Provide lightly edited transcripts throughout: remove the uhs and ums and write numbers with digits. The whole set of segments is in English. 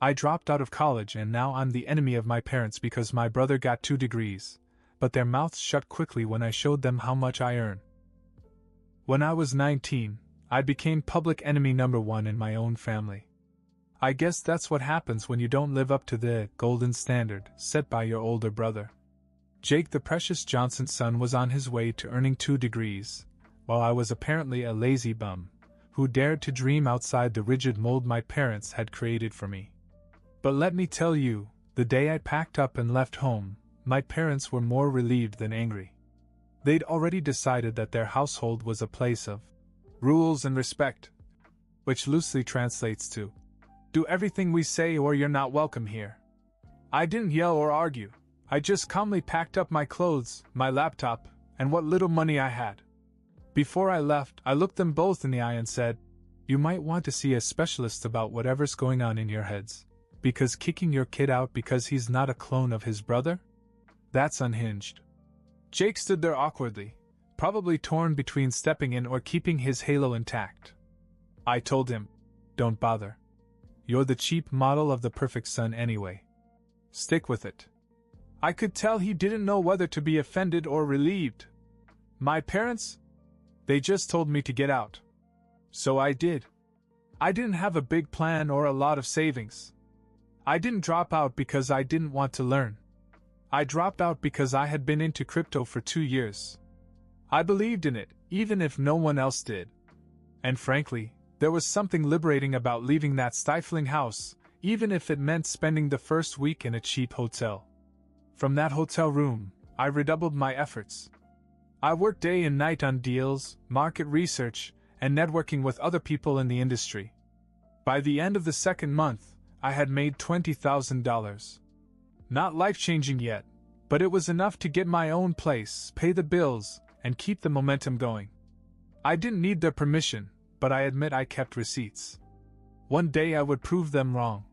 I dropped out of college and now I'm the enemy of my parents because my brother got 2 degrees, but their mouths shut quickly when I showed them how much I earn. When I was 19, I became public enemy number 1 in my own family. I guess that's what happens when you don't live up to the golden standard set by your older brother. Jake the Precious Johnson's son was on his way to earning 2 degrees, while I was apparently a lazy bum, who dared to dream outside the rigid mold my parents had created for me. But let me tell you, the day I packed up and left home, my parents were more relieved than angry. They'd already decided that their household was a place of rules and respect, which loosely translates to, do everything we say or you're not welcome here. I didn't yell or argue. I just calmly packed up my clothes, my laptop, and what little money I had. Before I left, I looked them both in the eye and said, "You might want to see a specialist about whatever's going on in your heads, because kicking your kid out because he's not a clone of his brother? That's unhinged." Jake stood there awkwardly, probably torn between stepping in or keeping his halo intact. I told him, "Don't bother. You're the cheap model of the perfect son anyway. Stick with it." I could tell he didn't know whether to be offended or relieved. My parents? They just told me to get out. So I did. I didn't have a big plan or a lot of savings. I didn't drop out because I didn't want to learn. I dropped out because I had been into crypto for 2 years. I believed in it, even if no one else did. And frankly, there was something liberating about leaving that stifling house, even if it meant spending the first week in a cheap hotel. From that hotel room, I redoubled my efforts. I worked day and night on deals, market research, and networking with other people in the industry. By the end of the second month, I had made $20,000. Not life-changing yet, but it was enough to get my own place, pay the bills, and keep the momentum going. I didn't need their permission, but I admit I kept receipts. One day I would prove them wrong.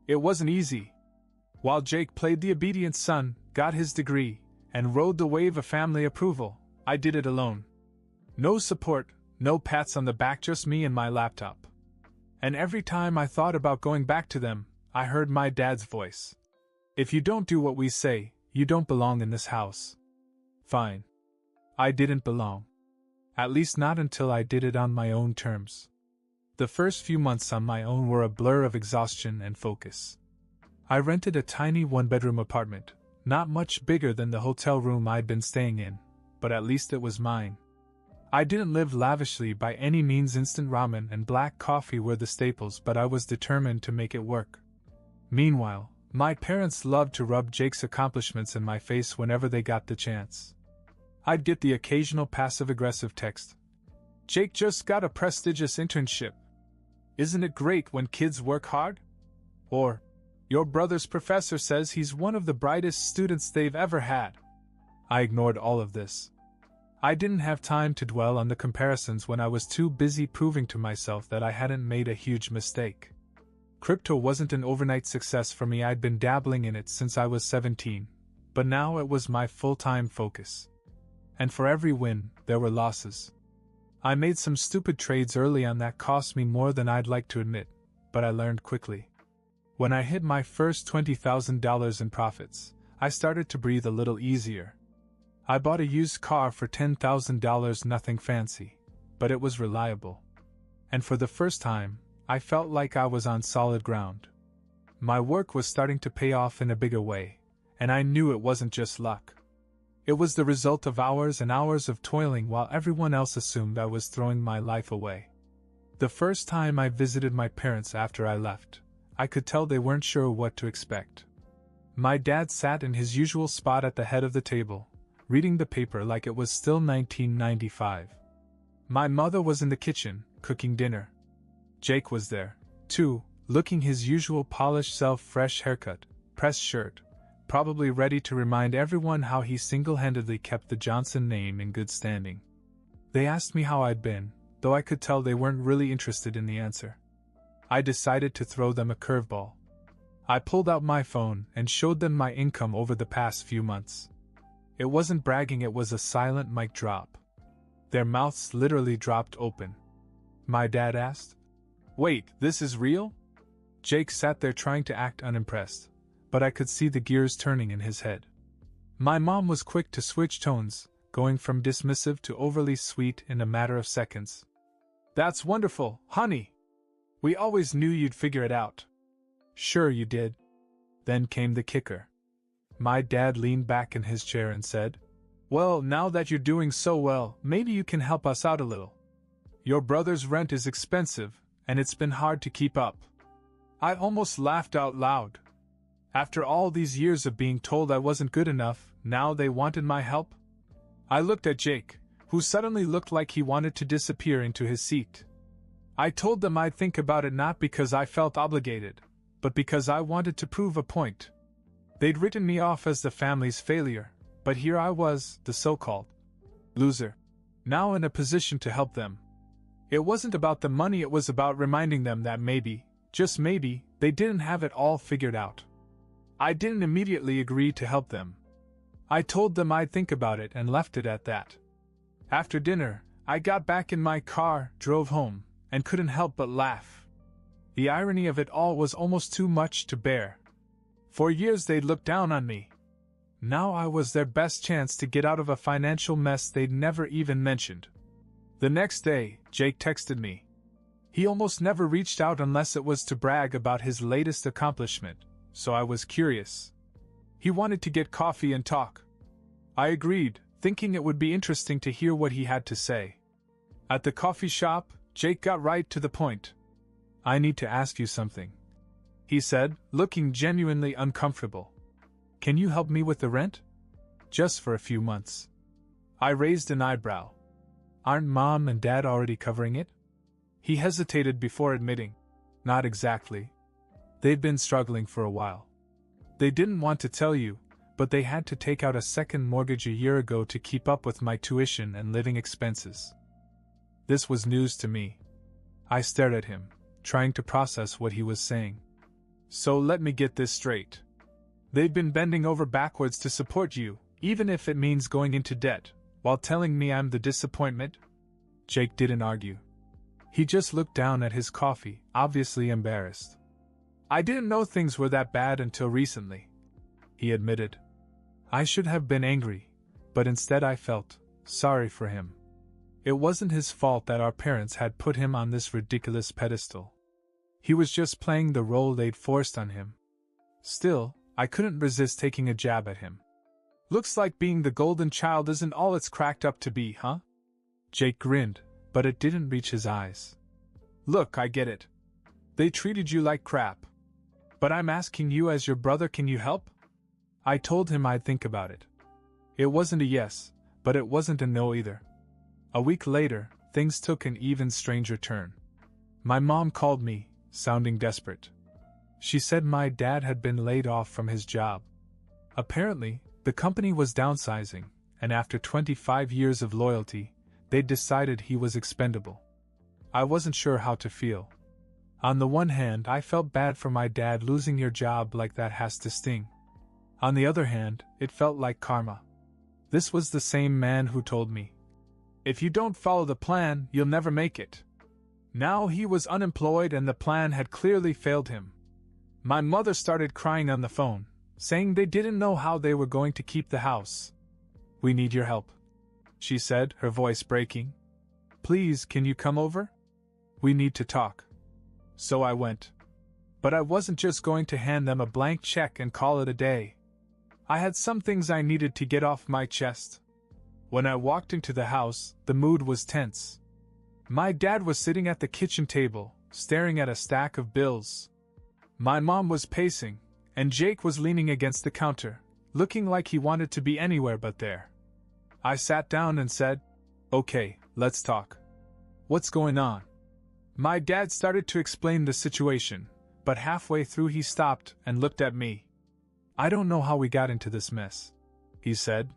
It wasn't easy. While Jake played the obedient son, got his degree, and rode the wave of family approval, I did it alone. No support, no pats on the back, just me and my laptop. And every time I thought about going back to them, I heard my dad's voice. "If you don't do what we say, you don't belong in this house." Fine. I didn't belong. At least not until I did it on my own terms. The first few months on my own were a blur of exhaustion and focus. I rented a tiny one-bedroom apartment, not much bigger than the hotel room I'd been staying in, but at least it was mine. I didn't live lavishly by any means. Instant ramen and black coffee were the staples, but I was determined to make it work. Meanwhile, my parents loved to rub Jake's accomplishments in my face whenever they got the chance. I'd get the occasional passive-aggressive text. "Jake just got a prestigious internship. Isn't it great when kids work hard?" Or, "Your brother's professor says he's one of the brightest students they've ever had." I ignored all of this. I didn't have time to dwell on the comparisons when I was too busy proving to myself that I hadn't made a huge mistake. Crypto wasn't an overnight success for me. I'd been dabbling in it since I was 17, but now it was my full-time focus. And for every win, there were losses. I made some stupid trades early on that cost me more than I'd like to admit, but I learned quickly. When I hit my first $20,000 in profits, I started to breathe a little easier. I bought a used car for $10,000, nothing fancy, but it was reliable. And for the first time, I felt like I was on solid ground. My work was starting to pay off in a bigger way, and I knew it wasn't just luck. It was the result of hours and hours of toiling while everyone else assumed I was throwing my life away. The first time I visited my parents after I left, I could tell they weren't sure what to expect. My dad sat in his usual spot at the head of the table, reading the paper like it was still 1995. My mother was in the kitchen, cooking dinner. Jake was there, too, looking his usual polished self, fresh haircut, pressed shirt, probably ready to remind everyone how he single-handedly kept the Johnson name in good standing. They asked me how I'd been, though I could tell they weren't really interested in the answer. I decided to throw them a curveball. I pulled out my phone and showed them my income over the past few months. It wasn't bragging, it was a silent mic drop. Their mouths literally dropped open. My dad asked, "Wait, this is real?" Jake sat there trying to act unimpressed, but I could see the gears turning in his head. My mom was quick to switch tones, going from dismissive to overly sweet in a matter of seconds. "That's wonderful, honey! We always knew you'd figure it out." "Sure you did." Then came the kicker. My dad leaned back in his chair and said, "Well, now that you're doing so well, maybe you can help us out a little. Your brother's rent is expensive, and it's been hard to keep up." I almost laughed out loud. After all these years of being told I wasn't good enough, now they wanted my help? I looked at Jake, who suddenly looked like he wanted to disappear into his seat. I told them I'd think about it, not because I felt obligated, but because I wanted to prove a point. They'd written me off as the family's failure, but here I was, the so-called loser, now in a position to help them. It wasn't about the money, it was about reminding them that maybe, just maybe, they didn't have it all figured out. I didn't immediately agree to help them. I told them I'd think about it and left it at that. After dinner, I got back in my car, drove home, and couldn't help but laugh. The irony of it all was almost too much to bear. For years they'd looked down on me. Now I was their best chance to get out of a financial mess they'd never even mentioned. The next day, Jake texted me. He almost never reached out unless it was to brag about his latest accomplishment, so I was curious. He wanted to get coffee and talk. I agreed, thinking it would be interesting to hear what he had to say. At the coffee shop, Jake got right to the point. "I need to ask you something," he said, looking genuinely uncomfortable. "Can you help me with the rent?" "Just for a few months." I raised an eyebrow. "Aren't Mom and Dad already covering it?" He hesitated before admitting, "Not exactly. They've been struggling for a while. They didn't want to tell you, but they had to take out a second mortgage a year ago to keep up with my tuition and living expenses." This was news to me. I stared at him, trying to process what he was saying. "So let me get this straight. They've been bending over backwards to support you, even if it means going into debt, while telling me I'm the disappointment?" Jake didn't argue. He just looked down at his coffee, obviously embarrassed. "I didn't know things were that bad until recently," he admitted. I should have been angry, but instead I felt sorry for him. It wasn't his fault that our parents had put him on this ridiculous pedestal. He was just playing the role they'd forced on him. Still, I couldn't resist taking a jab at him. "Looks like being the golden child isn't all it's cracked up to be, huh?" Jake grinned, but it didn't reach his eyes. "Look, I get it. They treated you like crap. But I'm asking you as your brother, can you help?" I told him I'd think about it. It wasn't a yes, but it wasn't a no either. A week later, things took an even stranger turn. My mom called me, sounding desperate. She said my dad had been laid off from his job. Apparently, the company was downsizing, and after 25 years of loyalty, they'd decided he was expendable. I wasn't sure how to feel. On the one hand, I felt bad for my dad. Losing your job like that has to sting. On the other hand, it felt like karma. This was the same man who told me, "If you don't follow the plan, you'll never make it." Now he was unemployed and the plan had clearly failed him. My mother started crying on the phone, saying they didn't know how they were going to keep the house. "We need your help," she said, her voice breaking. "Please, can you come over? We need to talk." So I went. But I wasn't just going to hand them a blank check and call it a day. I had some things I needed to get off my chest. When I walked into the house, the mood was tense. My dad was sitting at the kitchen table, staring at a stack of bills. My mom was pacing, and Jake was leaning against the counter, looking like he wanted to be anywhere but there. I sat down and said, "Okay, let's talk. What's going on?" My dad started to explain the situation, but halfway through he stopped and looked at me. "I don't know how we got into this mess," he said.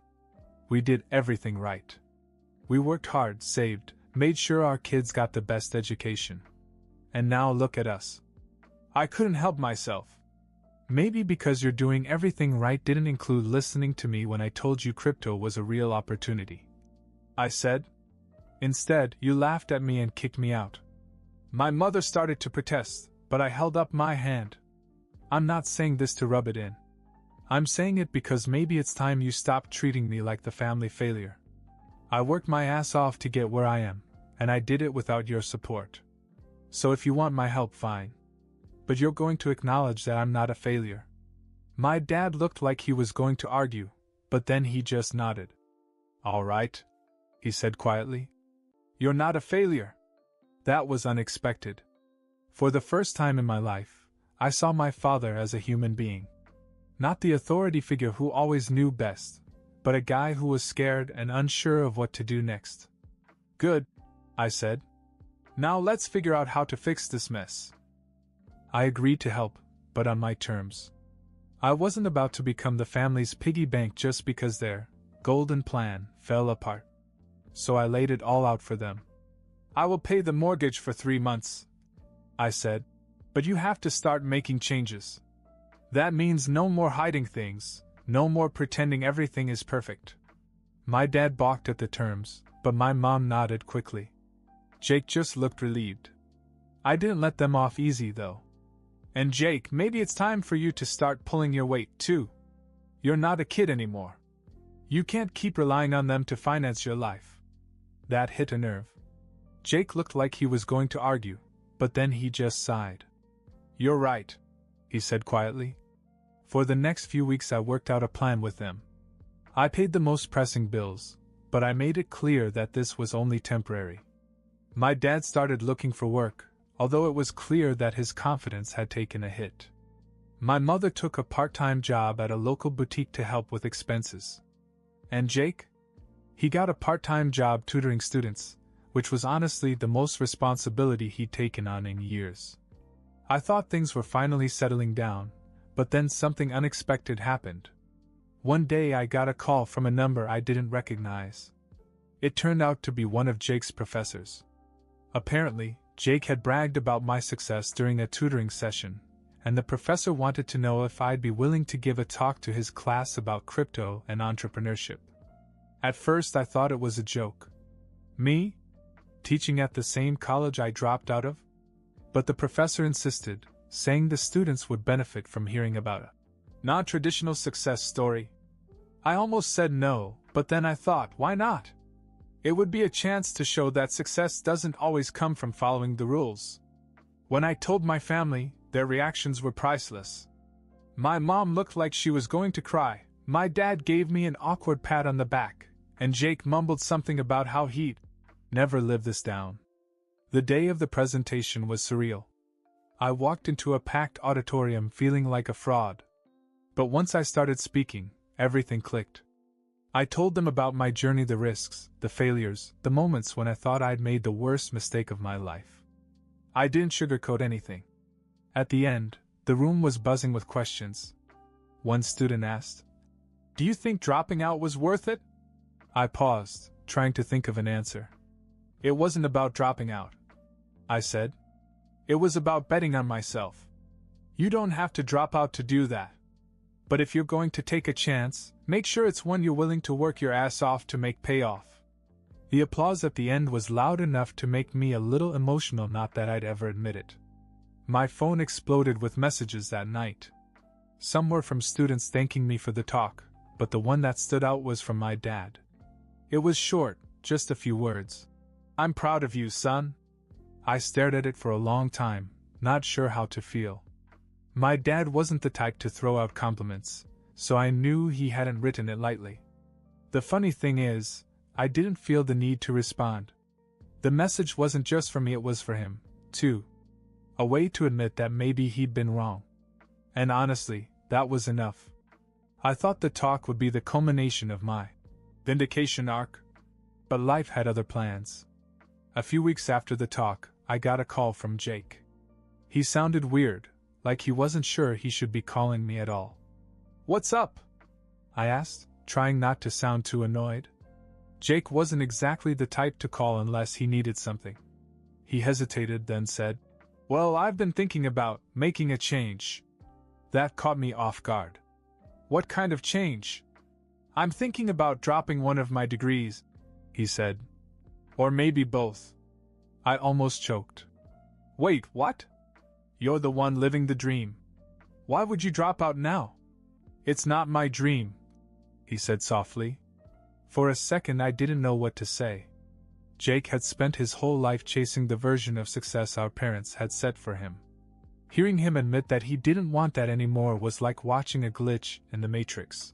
"We did everything right. We worked hard, saved, made sure our kids got the best education. And now look at us." I couldn't help myself. "Maybe because you're doing everything right didn't include listening to me when I told you crypto was a real opportunity," I said. "Instead, you laughed at me and kicked me out." My mother started to protest, but I held up my hand. I'm not saying this to rub it in. I'm saying it because maybe it's time you stopped treating me like the family failure. I worked my ass off to get where I am, and I did it without your support. So if you want my help, fine. But you're going to acknowledge that I'm not a failure. My dad looked like he was going to argue, but then he just nodded. All right, he said quietly. You're not a failure. That was unexpected. For the first time in my life, I saw my father as a human being. Not the authority figure who always knew best, but a guy who was scared and unsure of what to do next. Good, I said. Now let's figure out how to fix this mess. I agreed to help, but on my terms. I wasn't about to become the family's piggy bank just because their golden plan fell apart. So I laid it all out for them. I will pay the mortgage for 3 months, I said, but you have to start making changes. That means no more hiding things, no more pretending everything is perfect. My dad balked at the terms, but my mom nodded quickly. Jake just looked relieved. I didn't let them off easy, though. And Jake, maybe it's time for you to start pulling your weight, too. You're not a kid anymore. You can't keep relying on them to finance your life. That hit a nerve. Jake looked like he was going to argue, but then he just sighed. You're right, he said quietly. For the next few weeks I worked out a plan with them. I paid the most pressing bills, but I made it clear that this was only temporary. My dad started looking for work, although it was clear that his confidence had taken a hit. My mother took a part-time job at a local boutique to help with expenses. And Jake? He got a part-time job tutoring students, which was honestly the most responsibility he'd taken on in years. I thought things were finally settling down, but then something unexpected happened. One day I got a call from a number I didn't recognize. It turned out to be one of Jake's professors. Apparently, Jake had bragged about my success during a tutoring session, and the professor wanted to know if I'd be willing to give a talk to his class about crypto and entrepreneurship. At first I thought it was a joke. Me? Teaching at the same college I dropped out of? But the professor insisted, saying the students would benefit from hearing about a non-traditional success story. I almost said no, but then I thought, why not? It would be a chance to show that success doesn't always come from following the rules. When I told my family, their reactions were priceless. My mom looked like she was going to cry, my dad gave me an awkward pat on the back, and Jake mumbled something about how he'd never live this down. The day of the presentation was surreal. I walked into a packed auditorium feeling like a fraud. But once I started speaking, everything clicked. I told them about my journey, the risks, the failures, the moments when I thought I'd made the worst mistake of my life. I didn't sugarcoat anything. At the end, the room was buzzing with questions. One student asked, "Do you think dropping out was worth it?" I paused, trying to think of an answer. It wasn't about dropping out, I said. It was about betting on myself. You don't have to drop out to do that. But if you're going to take a chance, make sure it's one you're willing to work your ass off to make pay off. The applause at the end was loud enough to make me a little emotional, not that I'd ever admit it. My phone exploded with messages that night. Some were from students thanking me for the talk, but the one that stood out was from my dad. It was short, just a few words. "I'm proud of you, son." I stared at it for a long time, not sure how to feel. My dad wasn't the type to throw out compliments, so I knew he hadn't written it lightly. The funny thing is, I didn't feel the need to respond. The message wasn't just for me, it was for him, too. A way to admit that maybe he'd been wrong. And honestly, that was enough. I thought the talk would be the culmination of my vindication arc. But life had other plans. A few weeks after the talk, I got a call from Jake. He sounded weird, like he wasn't sure he should be calling me at all. "What's up?" I asked, trying not to sound too annoyed. Jake wasn't exactly the type to call unless he needed something. He hesitated, then said, "Well, I've been thinking about making a change." That caught me off guard. "What kind of change?" "I'm thinking about dropping one of my degrees," he said. "Or maybe both." I almost choked. "Wait, what? You're the one living the dream. Why would you drop out now? It's not my dream, he said softly. For a second I didn't know what to say. Jake had spent his whole life chasing the version of success our parents had set for him. Hearing him admit that he didn't want that anymore was like watching a glitch in the Matrix.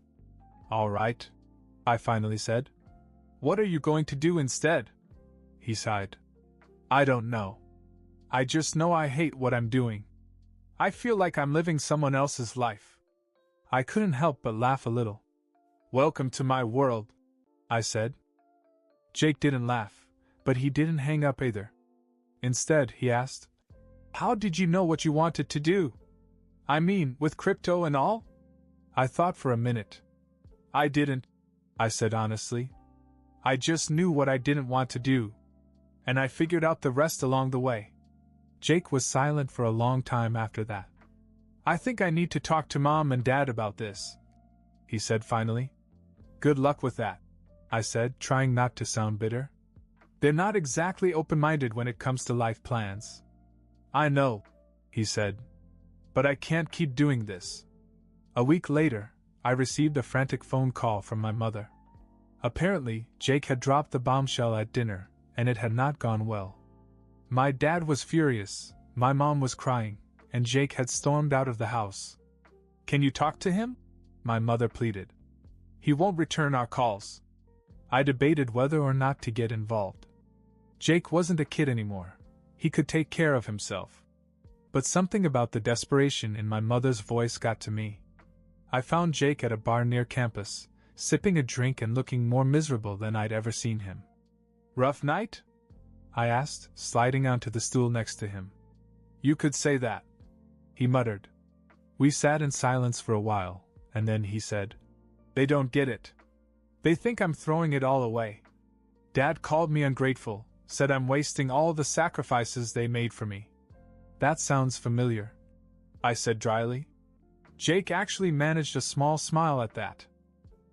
All right, I finally said. What are you going to do instead? He sighed. I don't know. I just know I hate what I'm doing. I feel like I'm living someone else's life. I couldn't help but laugh a little. Welcome to my world, I said. Jake didn't laugh, but he didn't hang up either. Instead, he asked, how did you know what you wanted to do? I mean, with crypto and all? I thought for a minute. I didn't, I said honestly. I just knew what I didn't want to do, and I figured out the rest along the way. Jake was silent for a long time after that. I think I need to talk to Mom and Dad about this, he said finally. Good luck with that, I said, trying not to sound bitter. They're not exactly open-minded when it comes to life plans. I know, he said, but I can't keep doing this. A week later, I received a frantic phone call from my mother. Apparently, Jake had dropped the bombshell at dinner, and it had not gone well. My dad was furious, my mom was crying, and Jake had stormed out of the house. Can you talk to him? My mother pleaded. He won't return our calls. I debated whether or not to get involved. Jake wasn't a kid anymore. He could take care of himself. But something about the desperation in my mother's voice got to me. I found Jake at a bar near campus, sipping a drink and looking more miserable than I'd ever seen him. Rough night? I asked, sliding onto the stool next to him. You could say that, he muttered. We sat in silence for a while, and then he said, They don't get it. They think I'm throwing it all away. Dad called me ungrateful, said I'm wasting all the sacrifices they made for me. That sounds familiar, I said dryly. Jake actually managed a small smile at that.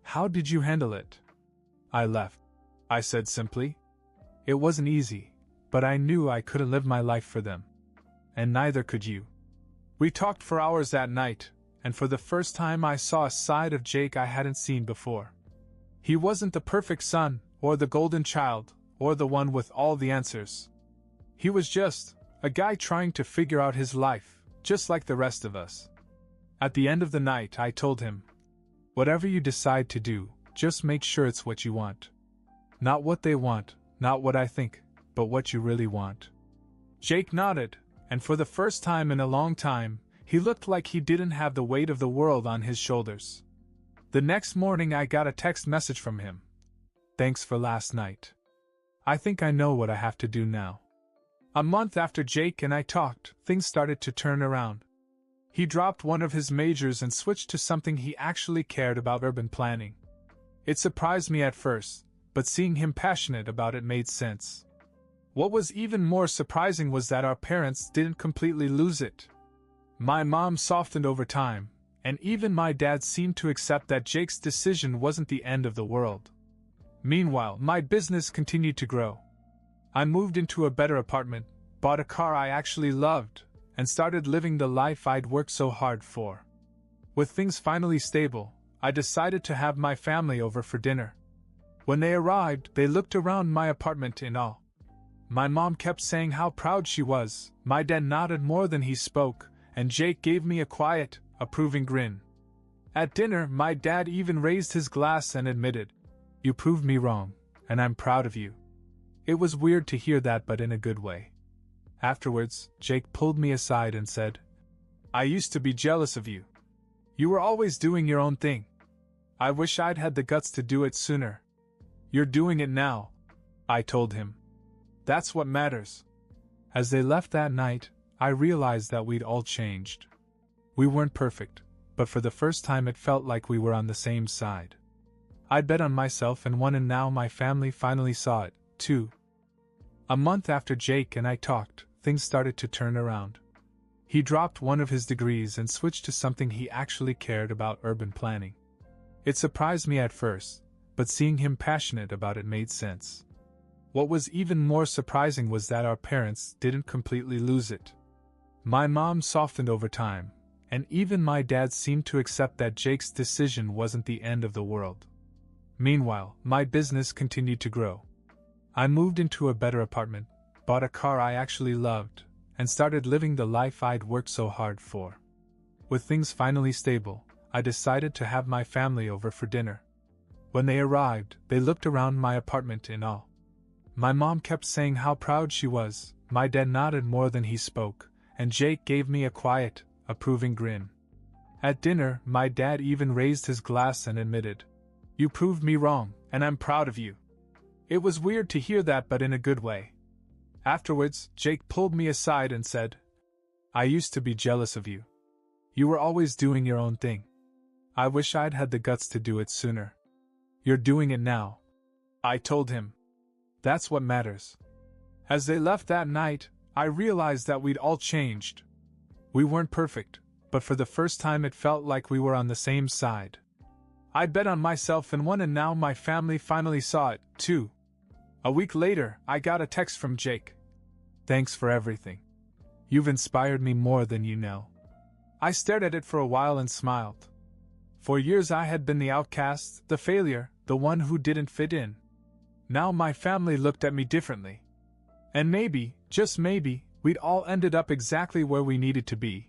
How did you handle it? I left, I said simply. It wasn't easy, but I knew I couldn't live my life for them. And neither could you. We talked for hours that night, and for the first time I saw a side of Jake I hadn't seen before. He wasn't the perfect son, or the golden child, or the one with all the answers. He was just a guy trying to figure out his life, just like the rest of us. At the end of the night, I told him, whatever you decide to do, just make sure it's what you want. Not what they want, not what I think, but what you really want. Jake nodded, and for the first time in a long time, he looked like he didn't have the weight of the world on his shoulders. The next morning I got a text message from him. Thanks for last night. I think I know what I have to do now. A month after Jake and I talked, things started to turn around. He dropped one of his majors and switched to something he actually cared about: urban planning. It surprised me at first, but seeing him passionate about it made sense. What was even more surprising was that our parents didn't completely lose it. My mom softened over time, and even my dad seemed to accept that Jake's decision wasn't the end of the world. Meanwhile, my business continued to grow. I moved into a better apartment, bought a car I actually loved, and started living the life I'd worked so hard for. With things finally stable, I decided to have my family over for dinner. When they arrived, they looked around my apartment in awe. My mom kept saying how proud she was, my dad nodded more than he spoke, and Jake gave me a quiet, approving grin. At dinner, my dad even raised his glass and admitted, "You proved me wrong, and I'm proud of you." It was weird to hear that, but in a good way. Afterwards, Jake pulled me aside and said, "I used to be jealous of you. You were always doing your own thing. I wish I'd had the guts to do it sooner." "You're doing it now," I told him. "That's what matters." As they left that night, I realized that we'd all changed. We weren't perfect, but for the first time it felt like we were on the same side. I'd bet on myself and won, and now my family finally saw it, too. A month after Jake and I talked, things started to turn around. He dropped one of his degrees and switched to something he actually cared about: urban planning. It surprised me at first, but seeing him passionate about it made sense. What was even more surprising was that our parents didn't completely lose it. My mom softened over time, and even my dad seemed to accept that Jake's decision wasn't the end of the world. Meanwhile, my business continued to grow. I moved into a better apartment, bought a car I actually loved, and started living the life I'd worked so hard for. With things finally stable, I decided to have my family over for dinner. When they arrived, they looked around my apartment in awe. My mom kept saying how proud she was, my dad nodded more than he spoke, and Jake gave me a quiet, approving grin. At dinner, my dad even raised his glass and admitted, "You proved me wrong, and I'm proud of you." It was weird to hear that, but in a good way. Afterwards, Jake pulled me aside and said, "I used to be jealous of you. You were always doing your own thing. I wish I'd had the guts to do it sooner. You're doing it now." I told him. That's what matters. As they left that night, I realized that we'd all changed. We weren't perfect, but for the first time it felt like we were on the same side. I bet on myself and won, and now my family finally saw it, too. A week later, I got a text from Jake. "Thanks for everything. You've inspired me more than you know." I stared at it for a while and smiled. For years I had been the outcast, the failure, the one who didn't fit in. Now my family looked at me differently. And maybe, just maybe, we'd all ended up exactly where we needed to be.